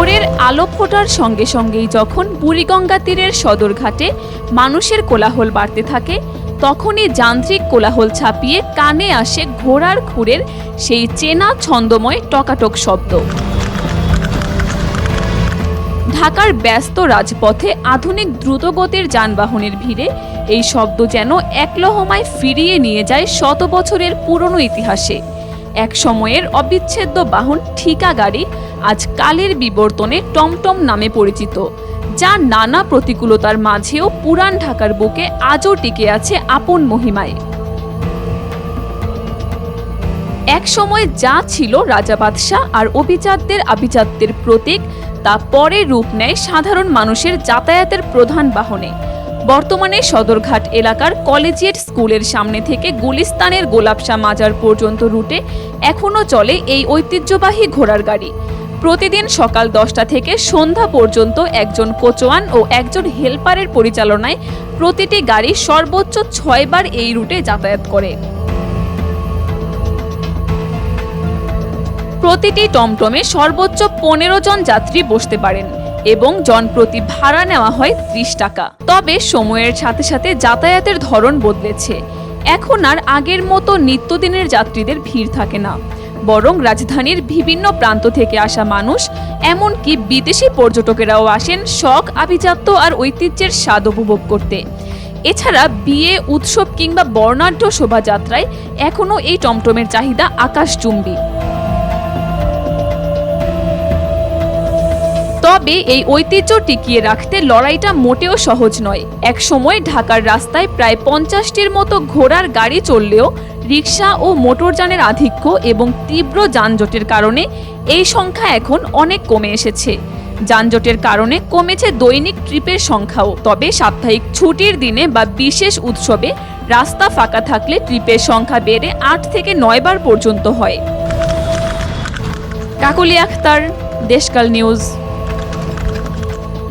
ভোরের আলো ফোটার সঙ্গে সঙ্গেই যখন বুড়িগঙ্গা তীরের সদরঘাটে মানুষের কোলাহল বাড়তে থাকে, তখনই যান্ত্রিক কোলাহল ছাপিয়ে কানে আসে ঘোড়ার খুরের সেই চেনা ছন্দময় টকাটক শব্দ। ঢাকার ব্যস্ত রাজপথে আধুনিক দ্রুতগতির যানবাহনের ভিড়ে এই শব্দ যেন এক লহমায় ফিরিয়ে নিয়ে যায় শত বছরের পুরনো ইতিহাসে। এক সময়ের অবিচ্ছেদ্য বাহন ঠিকা গাড়ি আজ কালের বিবর্তনে টমটম নামে পরিচিত, যা নানা প্রতিকূলতার মাঝেও পুরান ঢাকার বুকে আজও টিকে আছে আপন মহিমায়। এক সময় যা ছিল রাজা বাদশাহ আর অভিজাতদের আভিজাত্যের প্রতীক, তা পরে রূপ নেয় সাধারণ মানুষের যাতায়াতের প্রধান বাহনে। বর্তমানে সদরঘাট এলাকার কলেজিয়েট স্কুলের সামনে থেকে গুলিস্তানের গোলাপশাহ মাজার পর্যন্ত রুটে এখনও চলে এই ঐতিহ্যবাহী ঘোড়ার গাড়ি। প্রতিদিন সকাল 10টা থেকে সন্ধ্যা পর্যন্ত একজন কোচওয়ান ও একজন হেলপারের পরিচালনায় প্রতিটি গাড়ি সর্বোচ্চ 6 বার এই রুটে যাতায়াত করে। প্রতিটি টমটমে সর্বোচ্চ 15 জন যাত্রী বসতে পারেন এবং জনপ্রতি ভাড়া নেওয়া হয় 30 টাকা। তবে সময়ের সাথে সাথে যাতায়াতের ধরন বদলেছে। এখন আর আগের মতো নিত্যদিনের যাত্রীদের ভিড় থাকে না, বরং রাজধানীর বিভিন্ন প্রান্ত থেকে আসা মানুষ, এমনকি বিদেশি পর্যটকেরাও আসেন শখ, আভিজাত্য আর ঐতিহ্যের স্বাদ উপভোগ করতে। এছাড়া বিয়ে, উৎসব কিংবা বর্ণাঢ্য শোভাযাত্রায় এখনও এই টমটমের চাহিদা আকাশচুম্বী। তবে এই ঐতিহ্য টিকিয়ে রাখতে লড়াইটা মোটেও সহজ নয়। এক সময় ঢাকার রাস্তায় প্রায় 50টির মতো ঘোড়ার গাড়ি চললেও রিকশা ও মোটরযানের আধিক্য এবং তীব্র যানজটের কারণে এই সংখ্যা এখন অনেক কমে এসেছে। যানজটের কারণে কমেছে দৈনিক ট্রিপের সংখ্যাও। তবে সাপ্তাহিক ছুটির দিনে বা বিশেষ উৎসবে রাস্তা ফাঁকা থাকলে ট্রিপের সংখ্যা বেড়ে 8 থেকে 9 বার পর্যন্ত হয়। কাকলি আখতার, দেশকাল নিউজ।